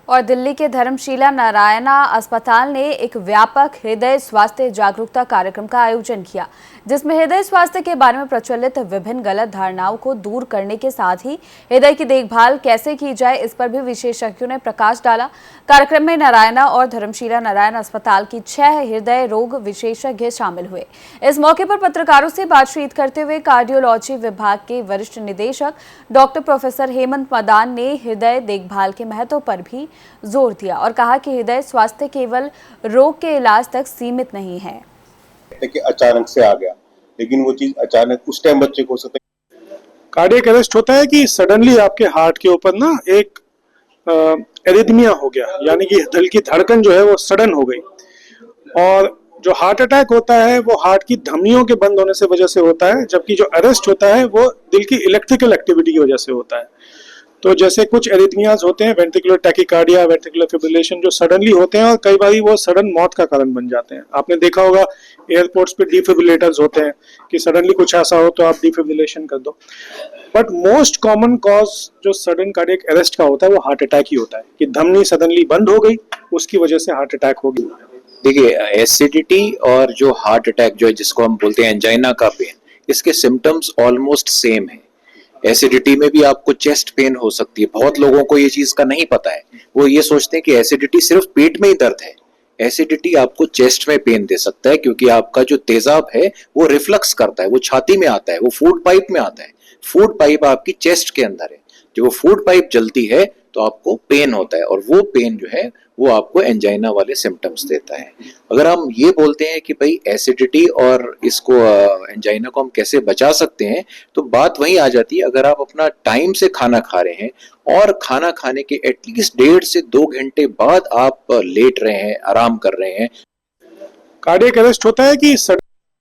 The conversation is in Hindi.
और दिल्ली के धर्मशीला नारायणा अस्पताल ने एक व्यापक हृदय स्वास्थ्य जागरूकता कार्यक्रम का आयोजन किया, जिसमें हृदय स्वास्थ्य के बारे में प्रचलित विभिन्न गलत धारणाओं को दूर करने के साथ ही हृदय की देखभाल कैसे की जाए, इस पर भी विशेषज्ञों ने प्रकाश डाला। कार्यक्रम में नारायणा और धर्मशीला नारायण अस्पताल की 6 हृदय रोग विशेषज्ञ शामिल हुए। इस मौके पर पत्रकारों से बातचीत करते हुए कार्डियोलॉजी विभाग के वरिष्ठ निदेशक डॉक्टर प्रोफेसर हेमंत मदान ने हृदय देखभाल के महत्व पर भी जोर दिया और कहा कि हृदय स्वास्थ्य केवल रोग के इलाज तक सीमित नहीं है। देखिए अचानक से आ गया, लेकिन वो चीज अचानक उस टाइम बच्चे को हो सकता है। कार्डियक अरेस्ट होता है कि सडनली आपके हार्ट के ऊपर ना एक एरिथमिया हो गया, यानी कि दिल की धड़कन जो है वो सडन हो गई। और जो हार्ट अटैक होता है वो हार्ट की धमनियों के बंद होने से वजह से होता है, जबकि जो अरेस्ट होता है वो दिल की इलेक्ट्रिकल एक्टिविटी की वजह से होता है। तो जैसे कुछ एरिथमियाज होते हैं, वेंट्रिकुलर टैकीकार्डिया, वेंट्रिकुलर फिब्रिलेशन, जो सडनली होते हैं और कई बार वो सडन मौत का कारण बन जाते हैं। आपने देखा होगा एयरपोर्ट्स पे डिफिब्रिलेटर्स होते हैं कि सडनली कुछ ऐसा हो तो आप डिफिब्रिलेशन कर दो। बट मोस्ट कॉमन कॉज जो सडन कार्डियक अरेस्ट का होता है वो हार्ट अटैक ही होता है कि धमनी सडनली बंद हो गई, उसकी वजह से हार्ट अटैक हो गई। देखिए, एसिडिटी और जो हार्ट अटैक जो है, जिसको हम बोलते हैं एंजाइना का पेन, इसके सिम्टम्स ऑलमोस्ट सेम है। एसिडिटी में भी आपको चेस्ट पेन हो सकती है। बहुत लोगों को ये चीज का नहीं पता है, वो ये सोचते हैं कि एसिडिटी सिर्फ पेट में ही दर्द है। एसिडिटी आपको चेस्ट में पेन दे सकता है, क्योंकि आपका जो तेजाब है वो रिफ्लक्स करता है, वो छाती में आता है, वो फूड पाइप में आता है। फूड पाइप आपकी चेस्ट के अंदर है, जो वो फूड पाइप जलती है तो आपको पेन होता है, और वो पेन जो है वो आपको एंजाइना वाले सिम्टम्स देता है। अगर हम ये बोलते हैं कि भाई एसिडिटी और इसको एंजाइना को हम कैसे बचा सकते हैं, तो बात वहीं आ जाती है। अगर आप अपना टाइम से खाना खा रहे हैं और खाना खाने के एटलीस्ट 1.5 से 2 घंटे बाद आप लेट रहे हैं, आराम कर रहे हैं। कार्डियक अरेस्ट होता है कि